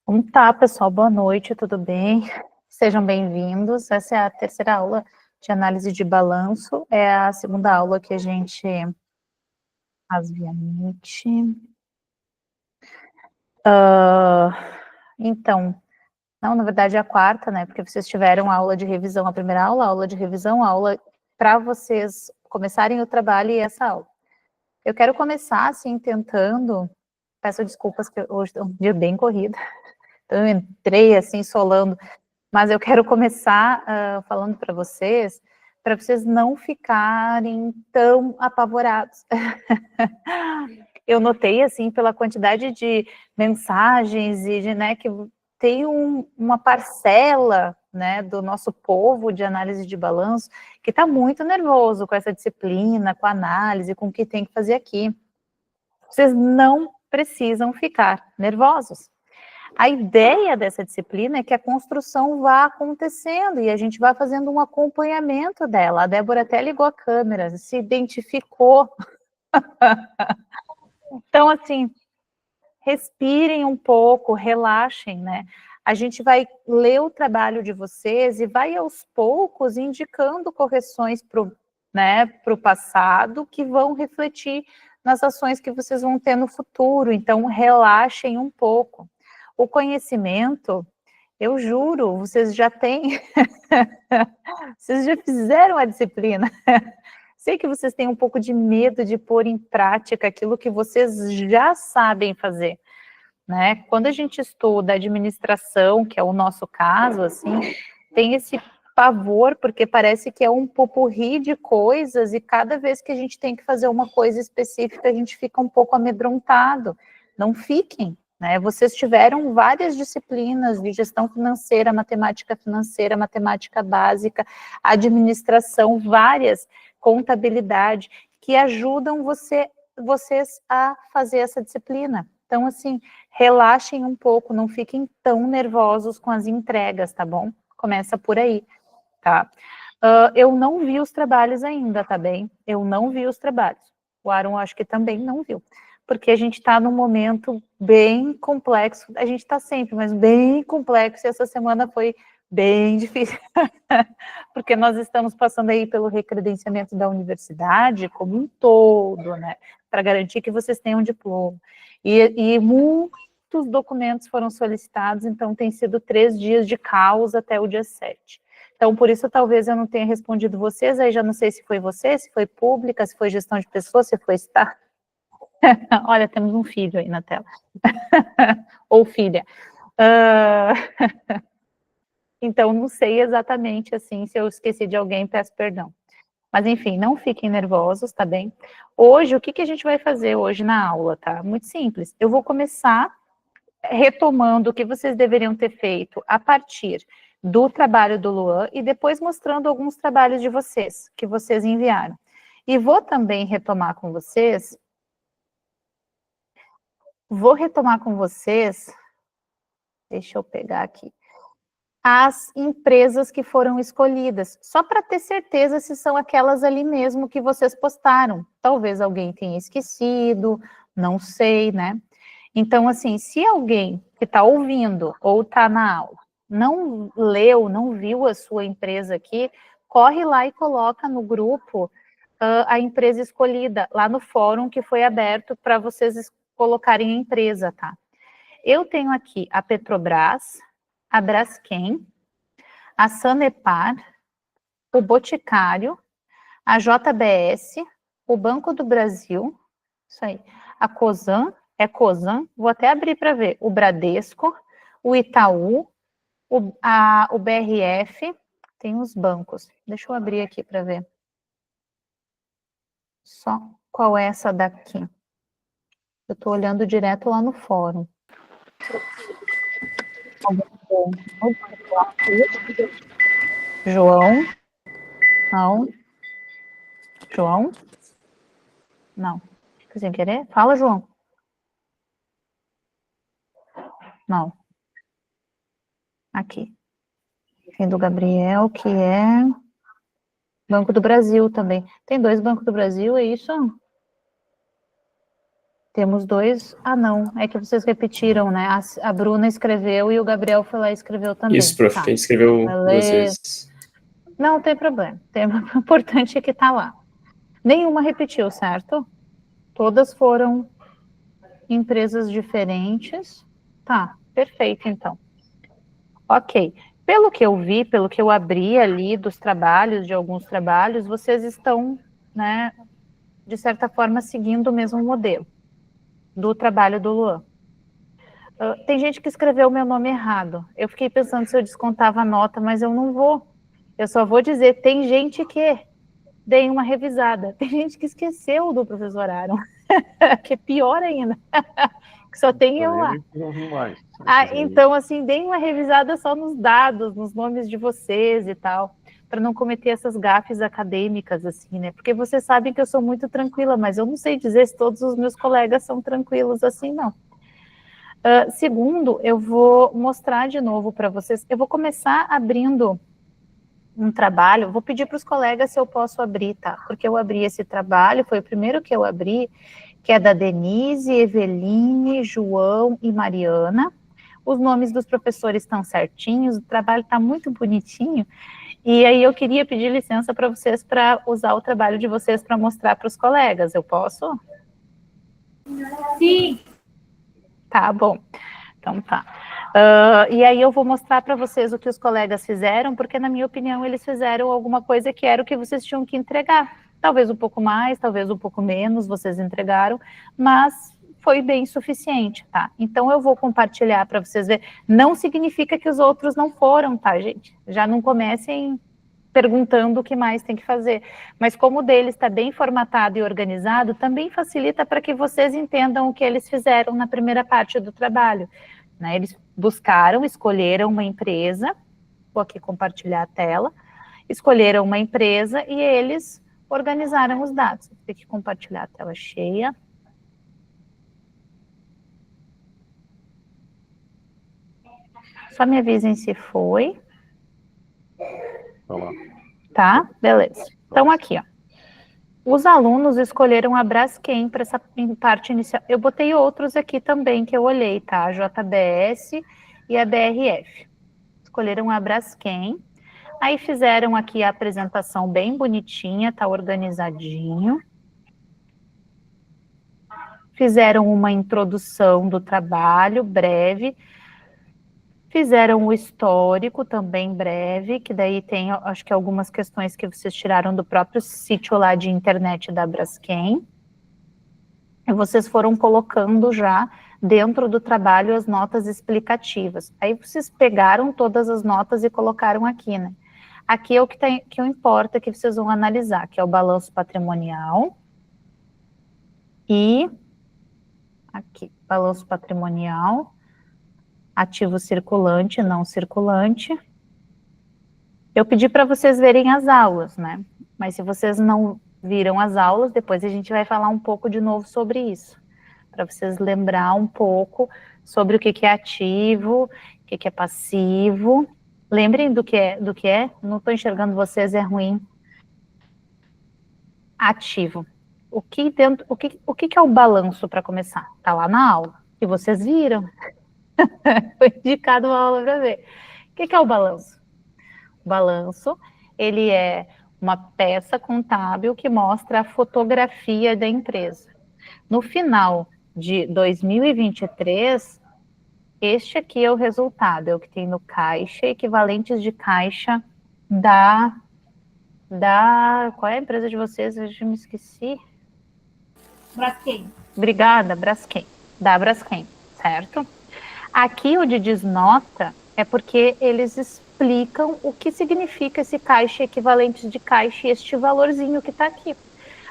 Como tá, pessoal? Boa noite, tudo bem? Sejam bem-vindos. Essa é a terceira aula de análise de balanço. É a segunda aula que a gente faz via Meet. Então, não, na verdade é a quarta, né? Porque vocês tiveram aula de revisão, a primeira aula de revisão, aula para vocês começarem o trabalho e essa aula. Eu quero começar, assim, tentando... Peço desculpas que hoje é um dia bem corrido. Então, eu entrei, assim, solando. Mas eu quero começar falando para vocês não ficarem tão apavorados. Eu notei, assim, pela quantidade de mensagens e de, né, que tem uma parcela, né, do nosso povo de análise de balanço que está muito nervoso com essa disciplina, com a análise, com o que tem que fazer aqui. Vocês não precisam ficar nervosos. A ideia dessa disciplina é que a construção vá acontecendo e a gente vai fazendo um acompanhamento dela. A Débora até ligou a câmera, se identificou. Então, assim, respirem um pouco, relaxem, né? A gente vai ler o trabalho de vocês e vai aos poucos indicando correções para o, né, pro passado que vão refletir nas ações que vocês vão ter no futuro. Então, relaxem um pouco. O conhecimento, eu juro, vocês já têm, vocês já fizeram a disciplina. Sei que vocês têm um pouco de medo de pôr em prática aquilo que vocês já sabem fazer, né? Quando a gente estuda administração, que é o nosso caso, assim, tem esse pavor, porque parece que é um popurrí de coisas, e cada vez que a gente tem que fazer uma coisa específica, a gente fica um pouco amedrontado. Não fiquem, né? Vocês tiveram várias disciplinas de gestão financeira, matemática básica, administração, várias, contabilidade, que ajudam vocês a fazer essa disciplina. Então, assim, relaxem um pouco, não fiquem tão nervosos com as entregas, tá bom? Começa por aí, tá? Eu não vi os trabalhos ainda, tá bem? Eu não vi os trabalhos. O Aaron, acho que também não viu. Porque a gente está num momento bem complexo. A gente está sempre, mas bem complexo. E essa semana foi bem difícil. Porque nós estamos passando aí pelo recredenciamento da universidade como um todo, né? Para garantir que vocês tenham um diploma. E muitos documentos foram solicitados, então tem sido 3 dias de caos até o dia 7. Então, por isso, talvez eu não tenha respondido vocês, aí já não sei se foi você, se foi pública, se foi gestão de pessoas, se foi estar. Olha, temos um filho aí na tela. Ou filha. Então, não sei exatamente, assim, se eu esqueci de alguém, peço perdão. Mas, enfim, não fiquem nervosos, tá bem? Hoje, o que a gente vai fazer hoje na aula, tá? Muito simples. Eu vou começar retomando o que vocês deveriam ter feito a partir do trabalho do Luan e depois mostrando alguns trabalhos de vocês, que vocês enviaram. E vou também retomar com vocês, deixa eu pegar aqui, as empresas que foram escolhidas, só para ter certeza se são aquelas ali mesmo que vocês postaram. Talvez alguém tenha esquecido, não sei, né? Então, assim, se alguém que está ouvindo ou está na aula não leu, não viu a sua empresa aqui, corre lá e coloca no grupo a empresa escolhida, lá no fórum que foi aberto para vocês colocarem a empresa, tá? Eu tenho aqui a Petrobras, a Braskem, a Sanepar, o Boticário, a JBS, o Banco do Brasil, isso aí, a Cosan, vou até abrir para ver, o Bradesco, o Itaú, o BRF, tem os bancos, deixa eu abrir aqui para ver. Só qual é essa daqui? Eu estou olhando direto lá no fórum. João? Não. João? Não. Sem querer? Fala, João. Não. Aqui. Tem do Gabriel, que é Banco do Brasil também. Tem 2 Bancos do Brasil, é isso? Temos dois. Ah, não, é que vocês repetiram, né? A Bruna escreveu e o Gabriel foi lá e escreveu também. Isso, prof, tá. que a gente escreveu duas vezes. Não tem problema. O importante é que tá lá. Nenhuma repetiu, certo? Todas foram empresas diferentes. Tá, perfeito, então. Ok. Pelo que eu vi, pelo que eu abri ali dos trabalhos, de alguns trabalhos, vocês estão, né, de certa forma, seguindo o mesmo modelo do trabalho do Luan. Tem gente que escreveu o meu nome errado. Eu fiquei pensando se eu descontava a nota, mas eu não vou. Eu só vou dizer, tem gente que dei uma revisada. Tem gente que esqueceu do professor Aaron, que é pior ainda, que só tem eu lá. Então, assim, deem uma revisada só nos dados, nos nomes de vocês e tal, para não cometer essas gafes acadêmicas, assim, né? Porque vocês sabem que eu sou muito tranquila, mas eu não sei dizer se todos os meus colegas são tranquilos assim, não. Segundo, eu vou mostrar de novo para vocês, eu vou começar abrindo um trabalho, vou pedir para os colegas se eu posso abrir, tá? Porque eu abri esse trabalho, foi o primeiro que eu abri, que é da Denise, Eveline, João e Mariana. Os nomes dos professores estão certinhos, o trabalho está muito bonitinho, e aí eu queria pedir licença para vocês para usar o trabalho de vocês para mostrar para os colegas, eu posso? Sim. Tá bom, então tá. E aí eu vou mostrar para vocês o que os colegas fizeram, porque na minha opinião eles fizeram alguma coisa que era o que vocês tinham que entregar. Talvez um pouco mais, talvez um pouco menos, vocês entregaram, mas foi bem suficiente, tá? Então eu vou compartilhar para vocês verem. Não significa que os outros não foram, tá, gente? Já não comecem perguntando o que mais tem que fazer. Mas como o deles está bem formatado e organizado, também facilita para que vocês entendam o que eles fizeram na primeira parte do trabalho. Né? Eles buscaram, escolheram uma empresa, vou aqui compartilhar a tela, escolheram uma empresa e eles organizaram os dados. Vou ter que compartilhar a tela cheia. Só me avisem se foi. Tá, beleza. Então, aqui, ó. Os alunos escolheram a Braskem para essa parte inicial. Eu botei outros aqui também que eu olhei, tá? A JBS e a BRF. Escolheram a Braskem. Aí fizeram aqui a apresentação bem bonitinha, tá organizadinho. Fizeram uma introdução do trabalho breve. Fizeram o histórico também breve, que daí tem, acho que algumas questões que vocês tiraram do próprio sítio lá de internet da Braskem. E vocês foram colocando já dentro do trabalho as notas explicativas. Aí vocês pegaram todas as notas e colocaram aqui, né? Aqui é o que importa que vocês vão analisar, que é o balanço patrimonial. E aqui, balanço patrimonial. Ativo circulante, não circulante. Eu pedi para vocês verem as aulas, né? Mas se vocês não viram as aulas, depois a gente vai falar um pouco de novo sobre isso. Para vocês lembrar um pouco sobre o que é ativo, o que é passivo. Lembrem do que é. Não estou enxergando vocês, é ruim. Ativo. O que é o balanço para começar? Está lá na aula. E vocês viram. Foi indicado uma aula para ver. O que é o balanço? O balanço, ele é uma peça contábil que mostra a fotografia da empresa. No final de 2023, este aqui é o resultado, é o que tem no caixa, equivalentes de caixa da qual é a empresa de vocês? Eu já me esqueci. Braskem. Obrigada, Braskem. Da Braskem, certo? Aqui o de desnota é porque eles explicam o que significa esse caixa, equivalentes de caixa e este valorzinho que está aqui.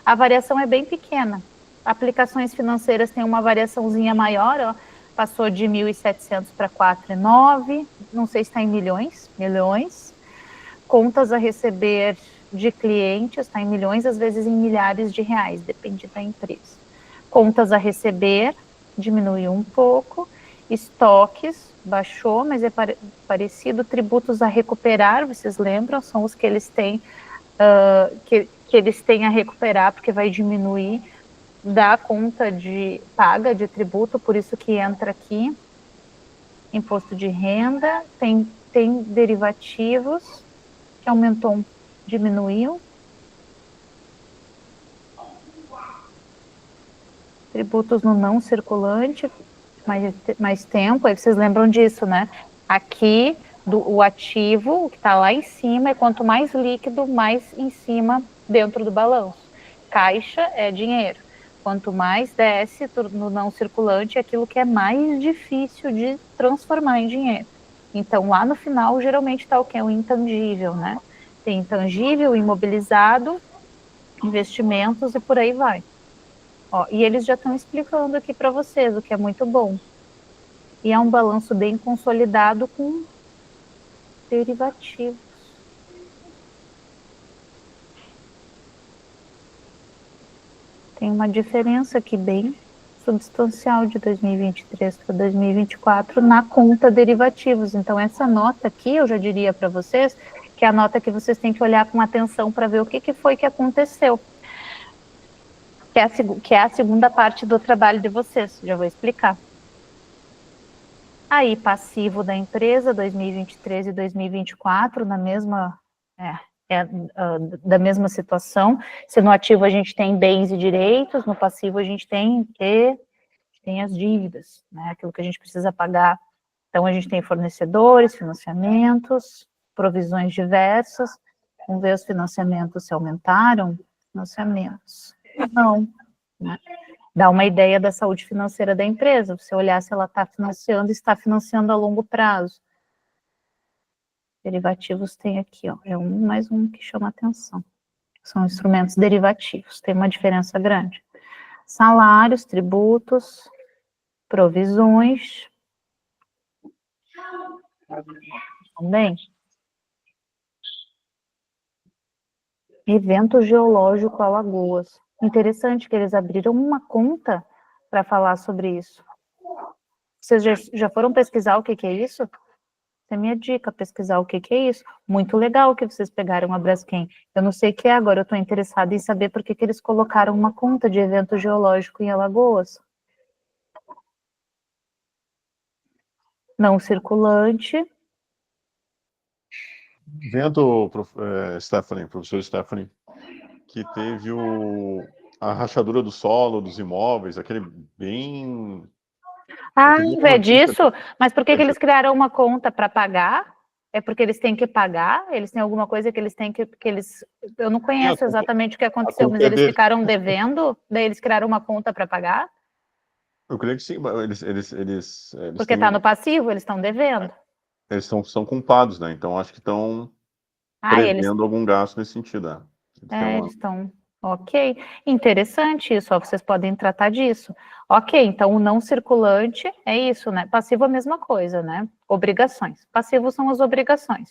A variação é bem pequena. Aplicações financeiras têm uma variaçãozinha maior, ó, passou de 1.700 para 4.900, não sei se está em milhões. Contas a receber de clientes está em milhões, às vezes em milhares de reais, depende da empresa. Contas a receber diminuiu um pouco. Estoques baixou, mas é parecido. Tributos a recuperar, vocês lembram? São os que eles têm que eles têm a recuperar, porque vai diminuir da conta paga de tributo, por isso que entra aqui. Imposto de renda, tem derivativos, que aumentou, diminuiu. Tributos no não circulante, mais tempo, aí vocês lembram disso, né? Aqui, o ativo, o que está lá em cima, é quanto mais líquido, mais em cima dentro do balanço. Caixa é dinheiro. Quanto mais desce no não circulante, é aquilo que é mais difícil de transformar em dinheiro. Então, lá no final, geralmente está o que? O intangível, né? Tem intangível, imobilizado, investimentos e por aí vai. Ó, e eles já estão explicando aqui para vocês, o que é muito bom. E é um balanço bem consolidado com derivativos. Tem uma diferença aqui bem substancial de 2023 para 2024 na conta derivativos. Então, essa nota aqui, eu já diria para vocês, que é a nota que vocês têm que olhar com atenção para ver o que foi que aconteceu. Que é a segunda parte do trabalho de vocês, já vou explicar. Aí, passivo da empresa, 2023 e 2024, na mesma, da mesma situação. Se no ativo a gente tem bens e direitos, no passivo a gente tem as dívidas, né, aquilo que a gente precisa pagar. Então, a gente tem fornecedores, financiamentos, provisões diversas. Vamos ver os financiamentos se aumentaram. Financiamentos. Não, né? Dá uma ideia da saúde financeira da empresa, você olhar se ela está financiando a longo prazo. Derivativos tem aqui, ó, é mais um que chama atenção. São instrumentos derivativos, tem uma diferença grande. Salários, tributos, provisões. Também. Evento geológico Alagoas. Interessante que eles abriram uma conta para falar sobre isso. Vocês já foram pesquisar o que é isso? Essa é a minha dica, pesquisar o que é isso. Muito legal que vocês pegaram a Braskem. Eu não sei o que é agora, eu estou interessada em saber por que eles colocaram uma conta de evento geológico em Alagoas. Não circulante. Vendo, professor Stephanie, que teve a rachadura do solo, dos imóveis, aquele bem... Ah, é disso? Mas por que eles criaram uma conta para pagar? É porque eles têm que pagar? Eles têm alguma coisa que eles têm que eles... Eu não conheço exatamente o que aconteceu, mas eles ficaram devendo, daí eles criaram uma conta para pagar? Eu creio que sim, eles porque está no passivo, eles estão devendo. Eles são culpados, né? Então acho que estão prevendo algum gasto nesse sentido. Eles estão... Ok, interessante isso, ó, vocês podem tratar disso. Ok, então o não circulante é isso, né? Passivo é a mesma coisa, né? Obrigações. Passivo são as obrigações.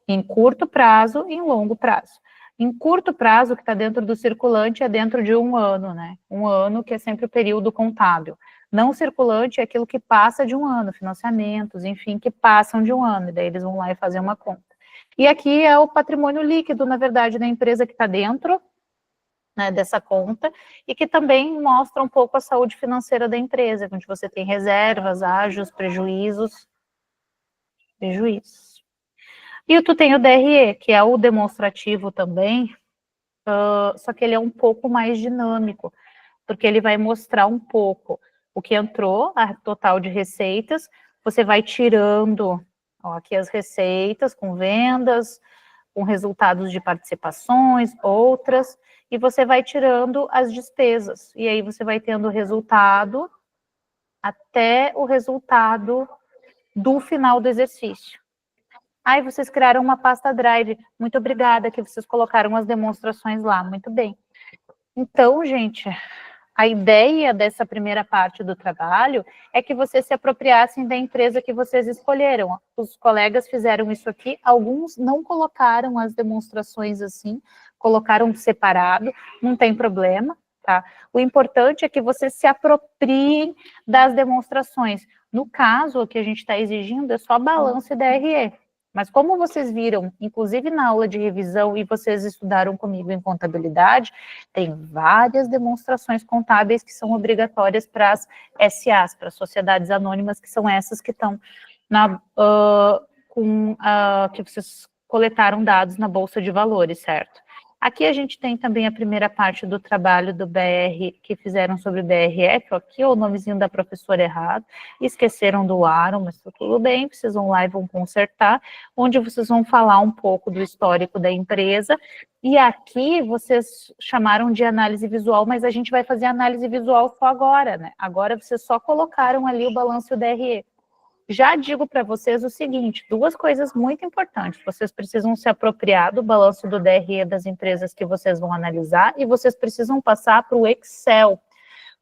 Em curto prazo e em longo prazo. Em curto prazo, que está dentro do circulante, é dentro de 1 ano, né? 1 ano, que é sempre o período contábil. Não circulante é aquilo que passa de 1 ano, financiamentos, enfim, que passam de 1 ano, e daí eles vão lá e fazem uma conta. E aqui é o patrimônio líquido, na verdade, da empresa que está dentro, né, dessa conta, e que também mostra um pouco a saúde financeira da empresa, onde você tem reservas, ágios, prejuízos. E tu tem o DRE, que é o demonstrativo também, só que ele é um pouco mais dinâmico, porque ele vai mostrar um pouco o que entrou, a total de receitas, você vai tirando, ó, aqui as receitas com vendas, com resultados de participações, outras, e você vai tirando as despesas, e aí você vai tendo o resultado até o resultado do final do exercício. Aí vocês criaram uma pasta Drive, muito obrigada que vocês colocaram as demonstrações lá, muito bem. Então, gente, a ideia dessa primeira parte do trabalho é que vocês se apropriassem da empresa que vocês escolheram. Os colegas fizeram isso aqui, alguns não colocaram as demonstrações assim, colocaram separado, não tem problema, tá? O importante é que vocês se apropriem das demonstrações. No caso, o que a gente está exigindo é só balanço e DRE. Mas como vocês viram, inclusive na aula de revisão, e vocês estudaram comigo em contabilidade, tem várias demonstrações contábeis que são obrigatórias para as SAs, para as sociedades anônimas, que são essas que estão que vocês coletaram dados na Bolsa de Valores, certo? Aqui a gente tem também a primeira parte do trabalho do BR, que fizeram sobre BRF, aqui o nomezinho da professora errado, esqueceram do Aaron, mas tá tudo bem, vocês vão lá e vão consertar, onde vocês vão falar um pouco do histórico da empresa, e aqui vocês chamaram de análise visual, mas a gente vai fazer análise visual só agora, né? Agora vocês só colocaram ali o balanço e o DRE. Já digo para vocês o seguinte, duas coisas muito importantes. Vocês precisam se apropriar do balanço do DRE das empresas que vocês vão analisar e vocês precisam passar para o Excel.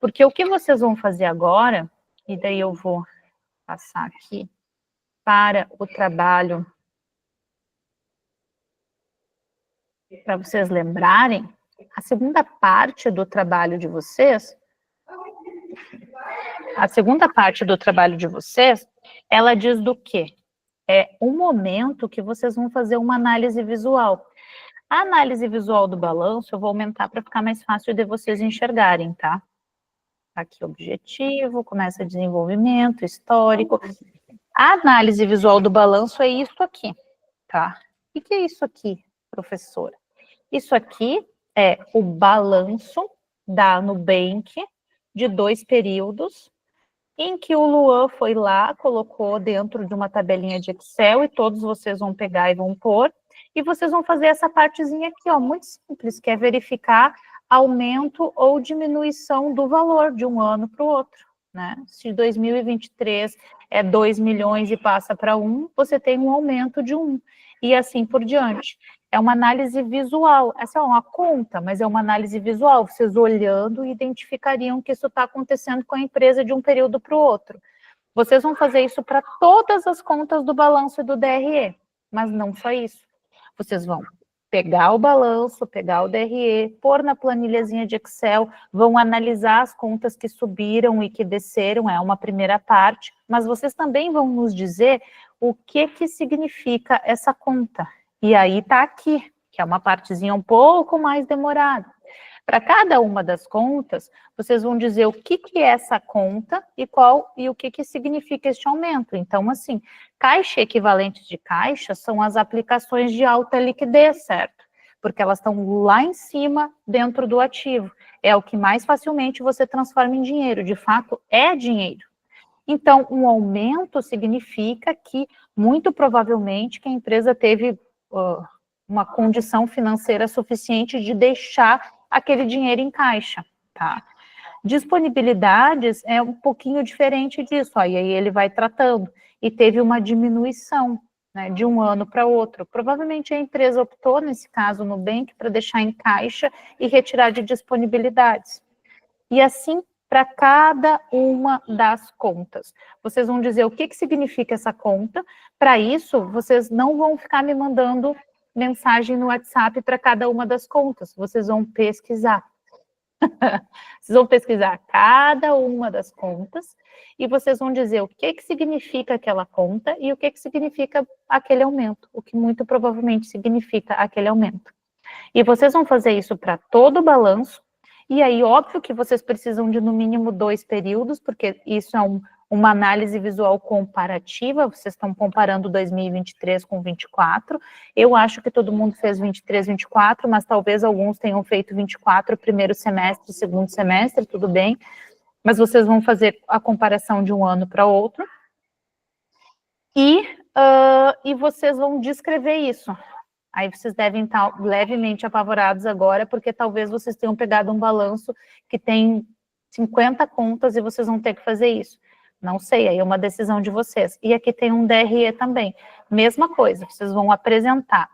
Porque o que vocês vão fazer agora, e daí eu vou passar aqui para o trabalho, para vocês lembrarem, a segunda parte do trabalho de vocês, ela diz do quê? É o momento que vocês vão fazer uma análise visual. A análise visual do balanço eu vou aumentar para ficar mais fácil de vocês enxergarem, tá? Aqui objetivo, começa desenvolvimento, histórico. A análise visual do balanço é isso aqui, tá? O que é isso aqui, professora? Isso aqui é o balanço da Nubank de 2 períodos, em que o Luan foi lá, colocou dentro de uma tabelinha de Excel, e todos vocês vão pegar e vão pôr, e vocês vão fazer essa partezinha aqui, ó, muito simples, que é verificar aumento ou diminuição do valor de um ano para o outro, né? Se 2023 é 2 milhões e passa para 1, você tem um aumento de 1, e assim por diante. É uma análise visual, essa é uma conta, mas é uma análise visual, vocês olhando identificariam que isso está acontecendo com a empresa de um período para o outro. Vocês vão fazer isso para todas as contas do balanço e do DRE, mas não só isso. Vocês vão pegar o balanço, pegar o DRE, pôr na planilhazinha de Excel, vão analisar as contas que subiram e que desceram, é uma primeira parte, mas vocês também vão nos dizer o que significa essa conta. E aí está aqui, que é uma partezinha um pouco mais demorada. Para cada uma das contas, vocês vão dizer o que é essa conta e o que significa este aumento. Então, assim, caixa e equivalentes de caixa são as aplicações de alta liquidez, certo? Porque elas estão lá em cima, dentro do ativo. É o que mais facilmente você transforma em dinheiro. De fato, é dinheiro. Então, um aumento significa que, muito provavelmente, que a empresa teve uma condição financeira suficiente de deixar aquele dinheiro em caixa, tá? Disponibilidades é um pouquinho diferente disso, ó, e aí ele vai tratando, e teve uma diminuição, né, de um ano para outro. Provavelmente a empresa optou, nesse caso, no Nubank, para deixar em caixa e retirar de disponibilidades. E assim, para cada uma das contas. Vocês vão dizer o que significa essa conta. Para isso, vocês não vão ficar me mandando mensagem no WhatsApp para cada uma das contas. Vocês vão pesquisar. Vocês vão pesquisar cada uma das contas e vocês vão dizer o que significa aquela conta e o que significa aquele aumento, o que muito provavelmente significa aquele aumento. E vocês vão fazer isso para todo o balanço. E aí, óbvio que vocês precisam de, no mínimo, 2 períodos, porque isso é uma análise visual comparativa, vocês estão comparando 2023 com 24. Eu acho que todo mundo fez 23, 24, mas talvez alguns tenham feito 24, primeiro semestre, segundo semestre, tudo bem. Mas vocês vão fazer a comparação de um ano para outro. E vocês vão descrever isso. Aí vocês devem estar levemente apavorados agora, porque talvez vocês tenham pegado um balanço que tem 50 contas e vocês vão ter que fazer isso. Não sei, aí é uma decisão de vocês. E aqui tem um DRE também. Mesma coisa, vocês vão apresentar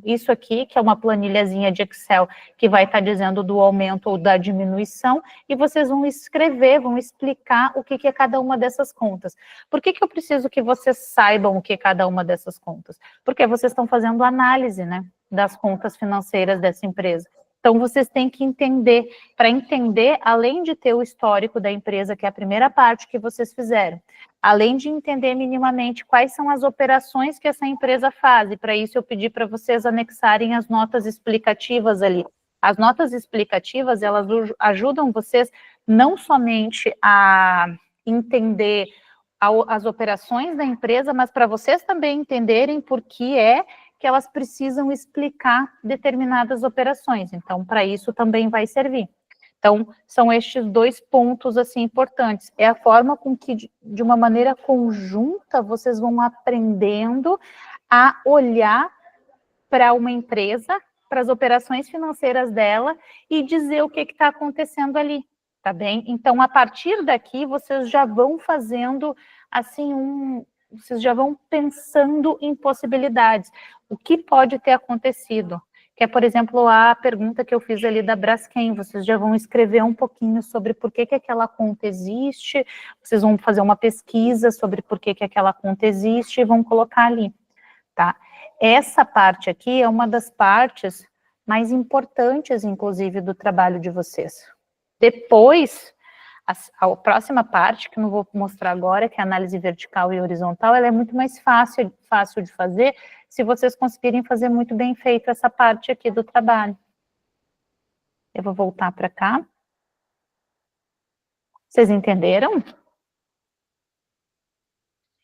isso aqui, que é uma planilhazinha de Excel, que vai estar dizendo do aumento ou da diminuição, e vocês vão escrever, vão explicar o que é cada uma dessas contas. Por que eu preciso que vocês saibam o que é cada uma dessas contas? Porque vocês estão fazendo análise, né, das contas financeiras dessa empresa. Então, vocês têm que entender, para entender, além de ter o histórico da empresa, que é a primeira parte que vocês fizeram, além de entender minimamente quais são as operações que essa empresa faz, e para isso eu pedi para vocês anexarem as notas explicativas ali. As notas explicativas, elas ajudam vocês não somente a entender as operações da empresa, mas para vocês também entenderem por que é que elas precisam explicar determinadas operações. Então, para isso também vai servir. Então, são estes 2 pontos, assim, importantes. É a forma com que, de uma maneira conjunta, vocês vão aprendendo a olhar para uma empresa, para as operações financeiras dela e dizer o que está acontecendo ali, tá bem? Então, a partir daqui, vocês já vão fazendo, assim, vocês já vão pensando em possibilidades. O que pode ter acontecido? Que é, por exemplo, a pergunta que eu fiz ali da Braskem. Vocês já vão escrever um pouquinho sobre por que aquela conta existe, vocês vão fazer uma pesquisa sobre por que aquela conta existe e vão colocar ali, tá? Essa parte aqui é uma das partes mais importantes, inclusive, do trabalho de vocês. Depois, a próxima parte, que eu não vou mostrar agora, que é a análise vertical e horizontal, ela é muito mais fácil de fazer, se vocês conseguirem fazer muito bem feito essa parte aqui do trabalho. Eu vou voltar para cá. Vocês entenderam?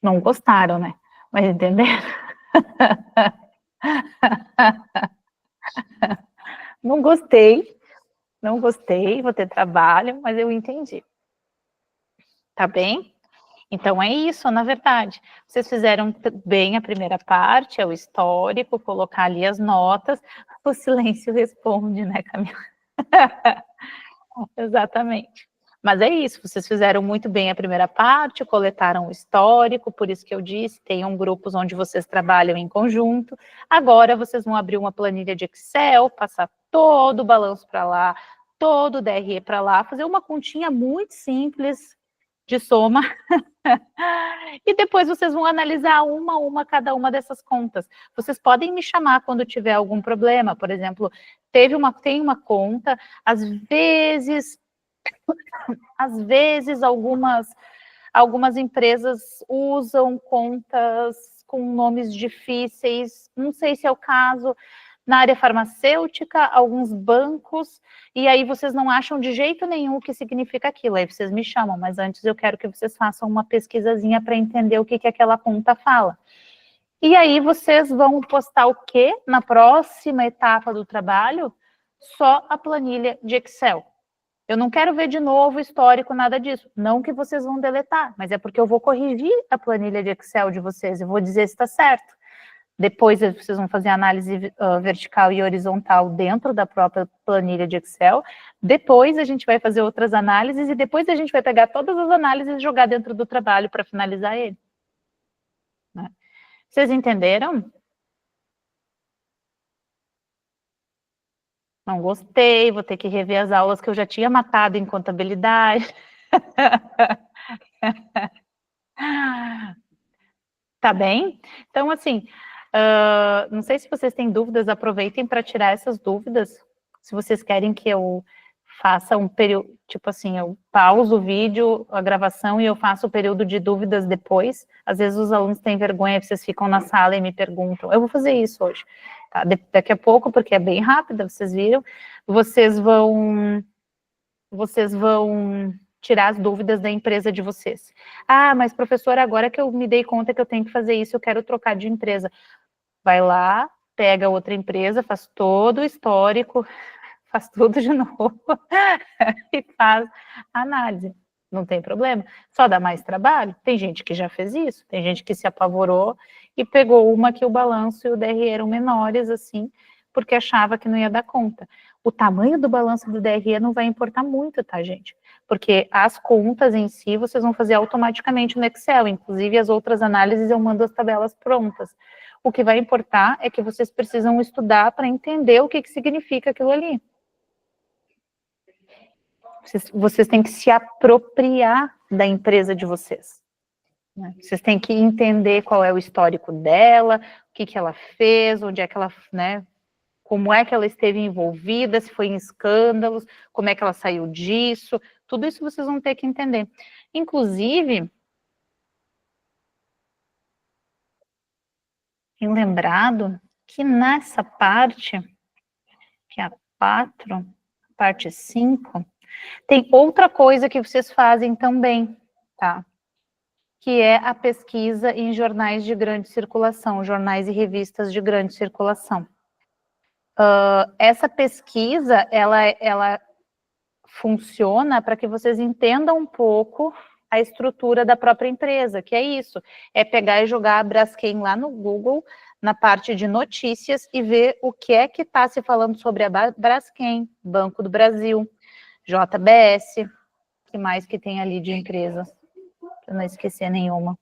Não gostaram, né? Mas entenderam? Não gostei, vou ter trabalho, mas eu entendi. Tá bem? Então, é isso, na verdade. Vocês fizeram bem a primeira parte, é o histórico, colocar ali as notas. O silêncio responde, né, Camila? Exatamente. Mas é isso, vocês fizeram muito bem a primeira parte, coletaram o histórico, por isso que eu disse, tenham grupos onde vocês trabalham em conjunto. Agora, vocês vão abrir uma planilha de Excel, passar todo o balanço para lá, todo o DRE para lá, fazer uma continha muito simples de soma, e depois vocês vão analisar uma a uma cada uma dessas contas. Vocês podem me chamar quando tiver algum problema, por exemplo, tem uma conta, às vezes algumas empresas usam contas com nomes difíceis, não sei se é o caso, na área farmacêutica, alguns bancos, e aí vocês não acham de jeito nenhum o que significa aquilo, aí vocês me chamam, mas antes eu quero que vocês façam uma pesquisazinha para entender o que aquela conta fala. E aí vocês vão postar o quê? Na próxima etapa do trabalho? Só a planilha de Excel. Eu não quero ver de novo o histórico, nada disso. Não que vocês vão deletar, mas é porque eu vou corrigir a planilha de Excel de vocês e vou dizer se está certo. Depois vocês vão fazer análise vertical e horizontal dentro da própria planilha de Excel. Depois a gente vai fazer outras análises e depois a gente vai pegar todas as análises e jogar dentro do trabalho para finalizar ele. Né? Vocês entenderam? Não gostei, vou ter que rever as aulas que eu já tinha matado em contabilidade. Tá bem? Então, assim, não sei se vocês têm dúvidas, aproveitem para tirar essas dúvidas. Se vocês querem que eu faça um período, tipo assim, eu pauso o vídeo, a gravação, e eu faço o período de dúvidas depois. Às vezes os alunos têm vergonha, vocês ficam na sala e me perguntam. Eu vou fazer isso hoje. Tá? Daqui a pouco, porque é bem rápido, vocês viram, vocês vão tirar as dúvidas da empresa de vocês. Ah, mas professora, agora que eu me dei conta que eu tenho que fazer isso, eu quero trocar de empresa. Vai lá, pega outra empresa, faz todo o histórico, faz tudo de novo e faz análise. Não tem problema. Só dá mais trabalho. Tem gente que já fez isso, tem gente que se apavorou e pegou uma que o balanço e o DRE eram menores, assim, porque achava que não ia dar conta. O tamanho do balanço do DRE não vai importar muito, tá, gente? Porque as contas em si, vocês vão fazer automaticamente no Excel, inclusive as outras análises eu mando as tabelas prontas. O que vai importar é que vocês precisam estudar para entender o que significa aquilo ali. Vocês têm que se apropriar da empresa de vocês. Né? Vocês têm que entender qual é o histórico dela, o que ela fez, onde é que ela, né, como é que ela esteve envolvida, se foi em escândalos, como é que ela saiu disso, tudo isso vocês vão ter que entender. Inclusive, tenho lembrado que nessa parte, que é a 4, parte 5, tem outra coisa que vocês fazem também, tá? Que é a pesquisa em jornais de grande circulação, jornais e revistas de grande circulação. Essa pesquisa, ela funciona para que vocês entendam um pouco a estrutura da própria empresa, que é isso, é pegar e jogar a Braskem lá no Google, na parte de notícias, e ver o que é que está se falando sobre a Braskem, Banco do Brasil, JBS, que mais que tem ali de empresas, para não esquecer nenhuma.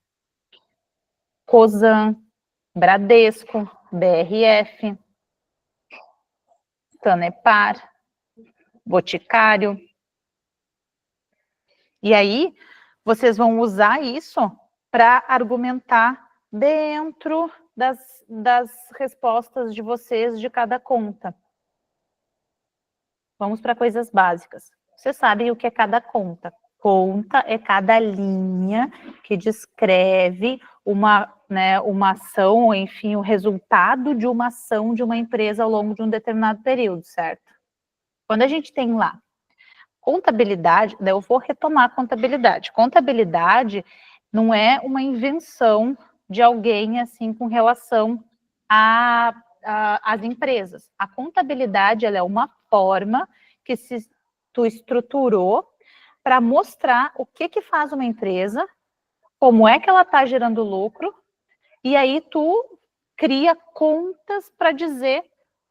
Cosan, Bradesco, BRF, Sanepar, Boticário. E aí, vocês vão usar isso para argumentar dentro das respostas de vocês de cada conta. Vamos para coisas básicas. Vocês sabem o que é cada conta. Conta é cada linha que descreve uma ação, ou enfim, o resultado de uma ação de uma empresa ao longo de um determinado período, certo? Quando a gente tem lá contabilidade, daí eu vou retomar a contabilidade. Contabilidade não é uma invenção de alguém, assim, com relação às empresas. A contabilidade, ela é uma forma que tu estruturou para mostrar o que faz uma empresa, como é que ela está gerando lucro, e aí tu cria contas para dizer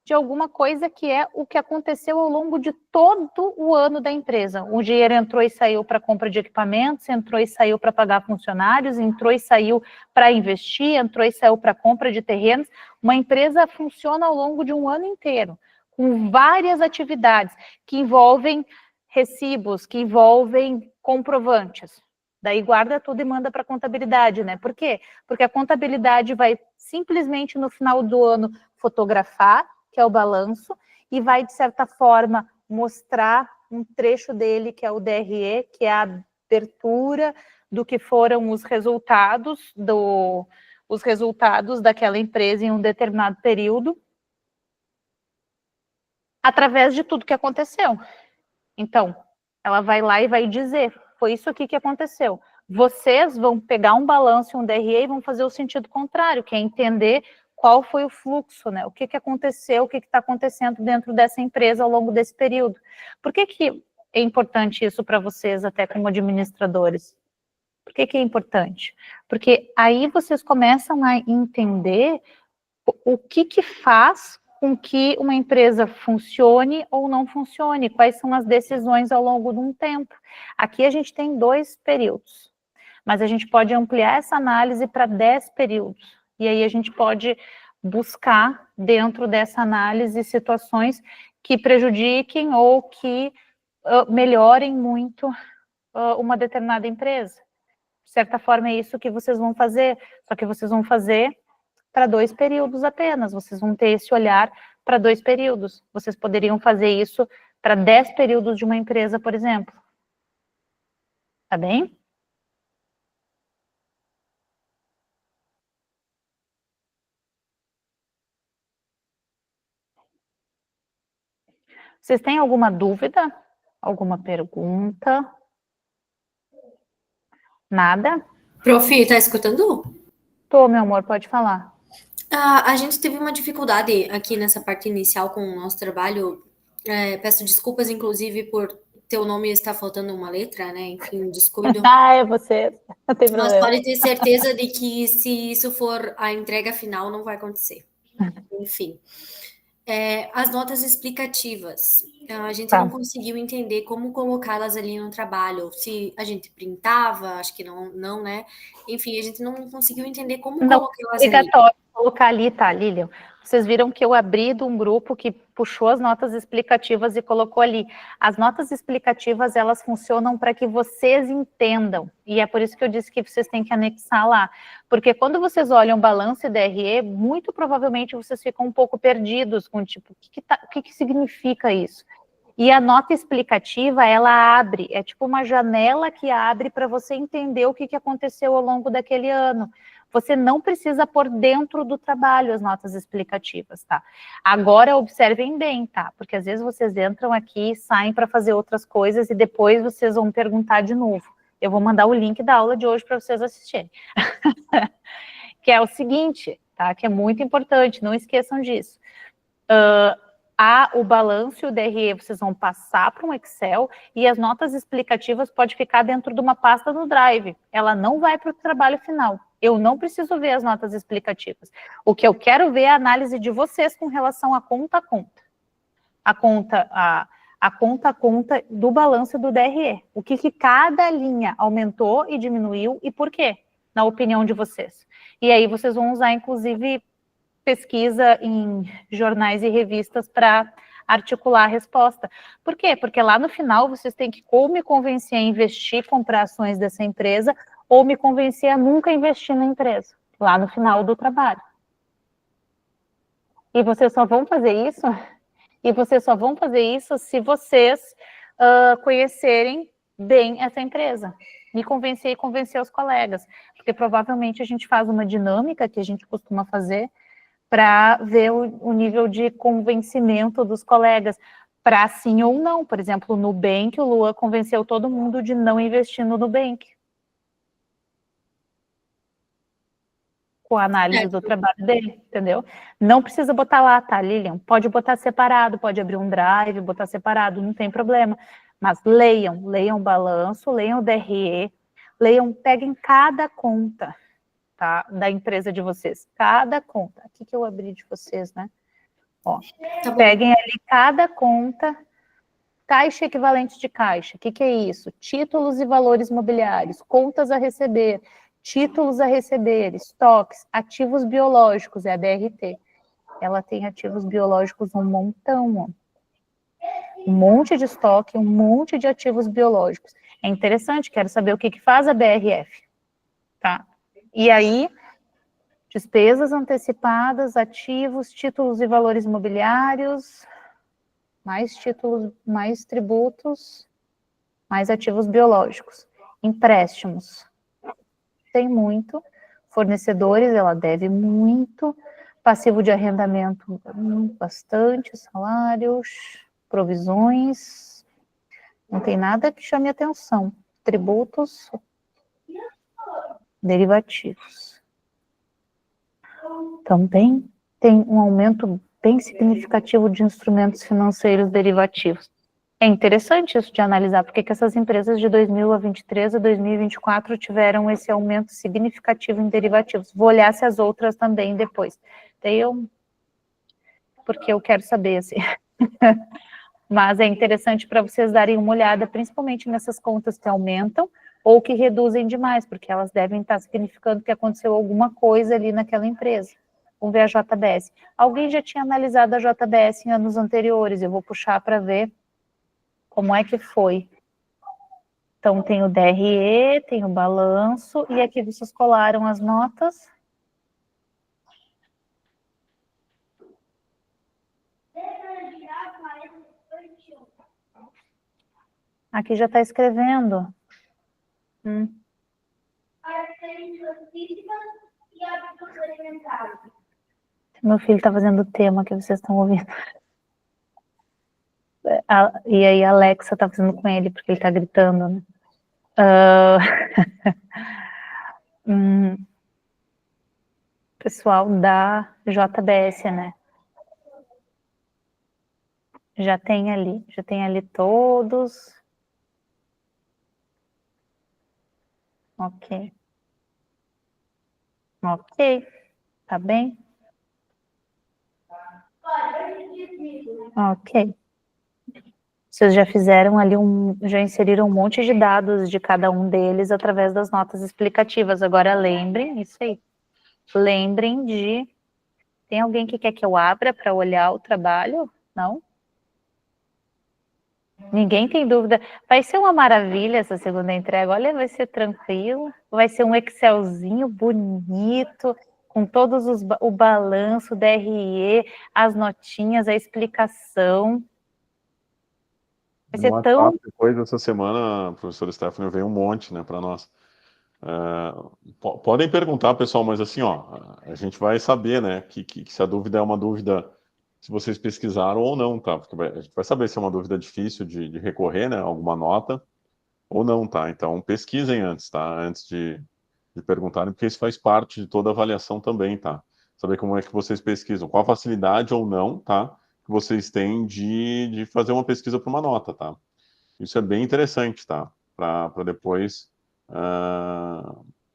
de alguma coisa que é o que aconteceu ao longo de todo o ano da empresa. O dinheiro entrou e saiu para compra de equipamentos, entrou e saiu para pagar funcionários, entrou e saiu para investir, entrou e saiu para compra de terrenos. Uma empresa funciona ao longo de um ano inteiro, com várias atividades que envolvem recibos, que envolvem comprovantes. Daí guarda tudo e manda para a contabilidade, né? Por quê? Porque a contabilidade vai simplesmente no final do ano fotografar, que é o balanço, e vai, de certa forma, mostrar um trecho dele, que é o DRE, que é a abertura do que foram os resultados daquela empresa em um determinado período, através de tudo que aconteceu. Então, ela vai lá e vai dizer, foi isso aqui que aconteceu. Vocês vão pegar um balanço e um DRE e vão fazer o sentido contrário, que é entender qual foi o fluxo, né? O que aconteceu, o que está acontecendo dentro dessa empresa ao longo desse período. Por que é importante isso para vocês, até como administradores? Por que é importante? Porque aí vocês começam a entender o que faz com que uma empresa funcione ou não funcione, quais são as decisões ao longo de um tempo. Aqui a gente tem 2 períodos, mas a gente pode ampliar essa análise para 10 períodos. E aí a gente pode buscar, dentro dessa análise, situações que prejudiquem ou que melhorem muito uma determinada empresa. De certa forma, é isso que vocês vão fazer, só que vocês vão fazer para 2 períodos apenas, vocês vão ter esse olhar para 2 períodos. Vocês poderiam fazer isso para 10 períodos de uma empresa, por exemplo. Tá bem? Vocês têm alguma dúvida? Alguma pergunta? Nada? Prof, tá escutando? Tô, meu amor, pode falar. A gente teve uma dificuldade aqui nessa parte inicial com o nosso trabalho. Peço desculpas, inclusive, por teu nome estar faltando uma letra, né? Enfim, descuido. É você. Não tem problema. Mas pode ter certeza de que se isso for a entrega final, não vai acontecer. Enfim. As notas explicativas. A gente não conseguiu entender como colocá-las ali no trabalho. Se a gente printava, acho que não, né? Enfim, a gente não conseguiu entender como colocá-las ali. Obrigatório colocar ali, tá, Lilian? Vocês viram que eu abri de um grupo que puxou as notas explicativas e colocou ali. As notas explicativas, elas funcionam para que vocês entendam. E é por isso que eu disse que vocês têm que anexar lá. Porque quando vocês olham balanço e DRE, muito provavelmente vocês ficam um pouco perdidos com, tipo, o que significa isso? E a nota explicativa, ela abre, é tipo uma janela que abre para você entender o que aconteceu ao longo daquele ano. Você não precisa pôr dentro do trabalho as notas explicativas, tá? Agora, observem bem, tá? Porque às vezes vocês entram aqui, saem para fazer outras coisas e depois vocês vão perguntar de novo. Eu vou mandar o link da aula de hoje para vocês assistirem. Que é o seguinte, tá? Que é muito importante, não esqueçam disso. O balanço e o DRE vocês vão passar para um Excel e as notas explicativas podem ficar dentro de uma pasta no Drive. Ela não vai para o trabalho final. Eu não preciso ver as notas explicativas. O que eu quero ver é a análise de vocês com relação a conta a conta. A conta a conta do balanço e do DRE. O que cada linha aumentou e diminuiu e por quê, na opinião de vocês. E aí vocês vão usar, inclusive, pesquisa em jornais e revistas para articular a resposta. Por quê? Porque lá no final vocês têm que ou me convencer a investir, comprar ações dessa empresa, ou me convencer a nunca investir na empresa, lá no final do trabalho. E vocês só vão fazer isso, se vocês conhecerem bem essa empresa. Me convencer e convencer os colegas. Porque provavelmente a gente faz uma dinâmica que a gente costuma fazer para ver o nível de convencimento dos colegas, para sim ou não. Por exemplo, no Nubank, o Luan convenceu todo mundo de não investir no Nubank. Com a análise do trabalho dele, entendeu? Não precisa botar lá, tá, Lilian? Pode botar separado, pode abrir um drive, botar separado, não tem problema. Mas leiam o balanço, leiam o DRE, peguem cada conta, tá, da empresa de vocês. Cada conta. Aqui que eu abri de vocês, né? Ó, tá, peguem ali cada conta, caixa equivalente de caixa. O que é isso? Títulos e valores mobiliários, contas a receber, títulos a receber, estoques, ativos biológicos, é a BRT. Ela tem ativos biológicos um montão, ó. Um monte de estoque, um monte de ativos biológicos. É interessante, quero saber o que faz a BRF, tá? E aí, despesas antecipadas, ativos, títulos e valores imobiliários, mais títulos, mais tributos, mais ativos biológicos. Empréstimos. Tem muito. Fornecedores, ela deve muito. Passivo de arrendamento, bastante. Salários, provisões. Não tem nada que chame atenção. Tributos, derivativos. Também tem um aumento bem significativo de instrumentos financeiros derivativos. É interessante isso de analisar, porque que essas empresas de 2023 a 2024 tiveram esse aumento significativo em derivativos. Vou olhar se as outras também depois. Porque eu quero saber, assim. Mas é interessante para vocês darem uma olhada, principalmente nessas contas que aumentam ou que reduzem demais, porque elas devem estar significando que aconteceu alguma coisa ali naquela empresa. Vamos ver a JBS. Alguém já tinha analisado a JBS em anos anteriores, eu vou puxar para ver como é que foi. Então, tem o DRE, tem o balanço, e aqui vocês colaram as notas. Aqui já está escrevendo. Meu filho está fazendo o tema que vocês estão ouvindo. E aí a Alexa está fazendo com ele, porque ele está gritando, né? Pessoal da JBS, né? Já tem ali todos. Ok. Ok, tá bem? Ok. Vocês já fizeram ali já inseriram um monte de dados de cada um deles através das notas explicativas. Agora lembrem, isso aí. Lembrem de Tem alguém que quer que eu abra para olhar o trabalho? Não? Ninguém tem dúvida. Vai ser uma maravilha essa segunda entrega. Olha, vai ser tranquilo. Vai ser um Excelzinho bonito, com todos o balanço, o DRE, as notinhas, a explicação. Vai ser tão... Depois dessa semana, professora Stephanie, veio um monte, né, para nós. Podem perguntar, pessoal, mas assim, ó, a gente vai saber, né, que se a dúvida é uma dúvida, se vocês pesquisaram ou não, tá? Porque a gente vai saber se é uma dúvida difícil de recorrer, né, alguma nota, ou não, tá? Então, pesquisem antes, tá? Antes de perguntarem, porque isso faz parte de toda a avaliação também, tá? Saber como é que vocês pesquisam, qual a facilidade ou não, tá? Que vocês têm de fazer uma pesquisa para uma nota, tá? Isso é bem interessante, tá? Para depois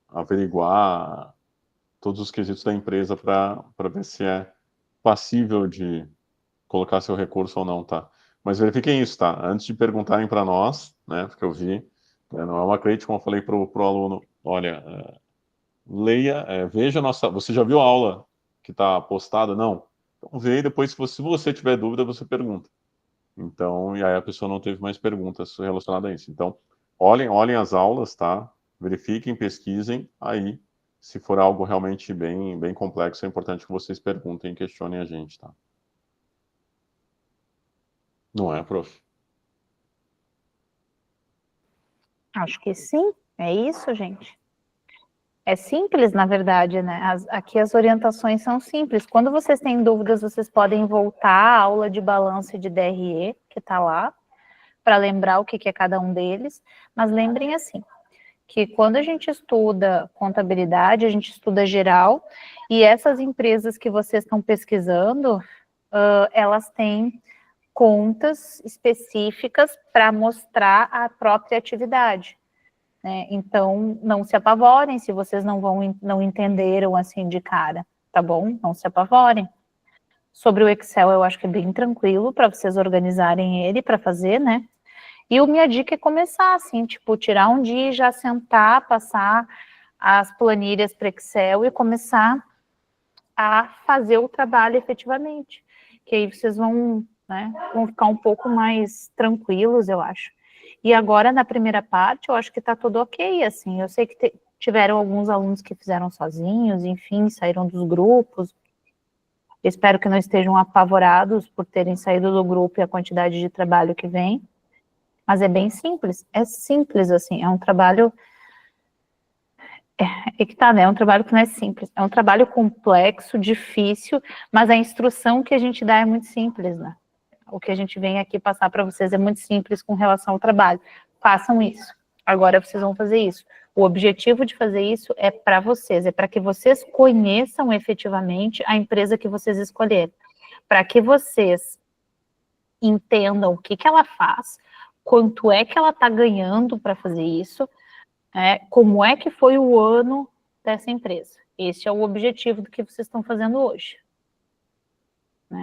averiguar todos os quesitos da empresa para ver se é passível de colocar seu recurso ou não, tá? Mas verifiquem isso, tá? Antes de perguntarem para nós, né? Porque eu vi, não é uma crítica, como eu falei para o aluno, olha, leia, veja a nossa... Você já viu a aula que está postada? Não? Então vê e depois, se você tiver dúvida, você pergunta. Então, e aí a pessoa não teve mais perguntas relacionadas a isso. Então, olhem as aulas, tá? Verifiquem, pesquisem, aí, se for algo realmente bem complexo, é importante que vocês perguntem e questionem a gente, tá? Não é, prof? Acho que sim, é isso, gente. É simples, na verdade, né? Aqui as orientações são simples. Quando vocês têm dúvidas, vocês podem voltar à aula de balanço e de DRE, que está lá, para lembrar o que é cada um deles. Mas lembrem assim, que quando a gente estuda contabilidade, a gente estuda geral, e essas empresas que vocês estão pesquisando, elas têm contas específicas para mostrar a própria atividade. Né? Então, não se apavorem se vocês não entenderam assim de cara, tá bom? Não se apavorem. Sobre o Excel, eu acho que é bem tranquilo para vocês organizarem ele para fazer, né? E a minha dica é começar assim, tipo, tirar um dia e já sentar, passar as planilhas para Excel e começar a fazer o trabalho efetivamente. Que aí vocês vão, né, vão ficar um pouco mais tranquilos, eu acho. E agora, na primeira parte, eu acho que está tudo ok, assim. Eu sei que tiveram alguns alunos que fizeram sozinhos, enfim, saíram dos grupos. Espero que não estejam apavorados por terem saído do grupo e a quantidade de trabalho que vem. Mas é bem simples. É simples, assim. É um trabalho... que tá, né? É um trabalho que não é simples. É um trabalho complexo, difícil, mas a instrução que a gente dá é muito simples, né? O que a gente vem aqui passar para vocês é muito simples com relação ao trabalho. Façam isso. Agora vocês vão fazer isso. O objetivo de fazer isso é para vocês, é para que vocês conheçam efetivamente a empresa que vocês escolheram. Para que vocês entendam o que ela faz, quanto é que ela está ganhando para fazer isso, como é que foi o ano dessa empresa. Esse é o objetivo do que vocês estão fazendo hoje.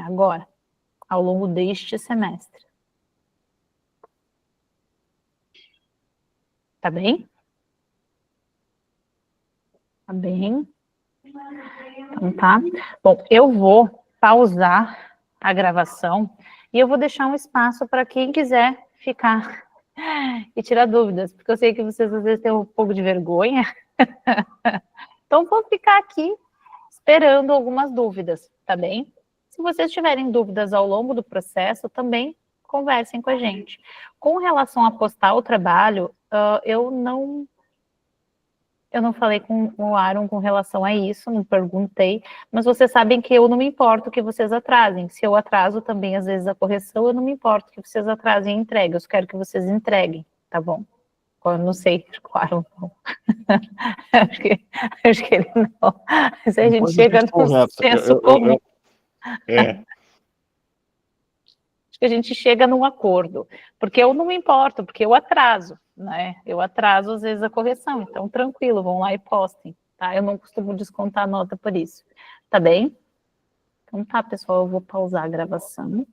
Agora, ao longo deste semestre. Tá bem? Tá bem? Então tá. Bom, eu vou pausar a gravação e eu vou deixar um espaço para quem quiser ficar e tirar dúvidas, porque eu sei que vocês às vezes têm um pouco de vergonha. Então vou ficar aqui esperando algumas dúvidas, tá bem? Se vocês tiverem dúvidas ao longo do processo, também conversem com a gente. Com relação a postar o trabalho, eu não falei com o Aaron com relação a isso, não perguntei, mas vocês sabem que eu não me importo que vocês atrasem. Se eu atraso também, às vezes, a correção, eu não me importo que vocês atrasem a entrega. Eu só quero que vocês entreguem, tá bom? Eu não sei, claro, não. acho que ele não. Mas a gente chega no senso comum. Acho que a gente chega num acordo, porque eu não me importo, porque eu atraso, né? Eu atraso, às vezes, a correção, então tranquilo, vão lá e postem, tá? Eu não costumo descontar a nota por isso, tá bem? Então tá, pessoal, eu vou pausar a gravação.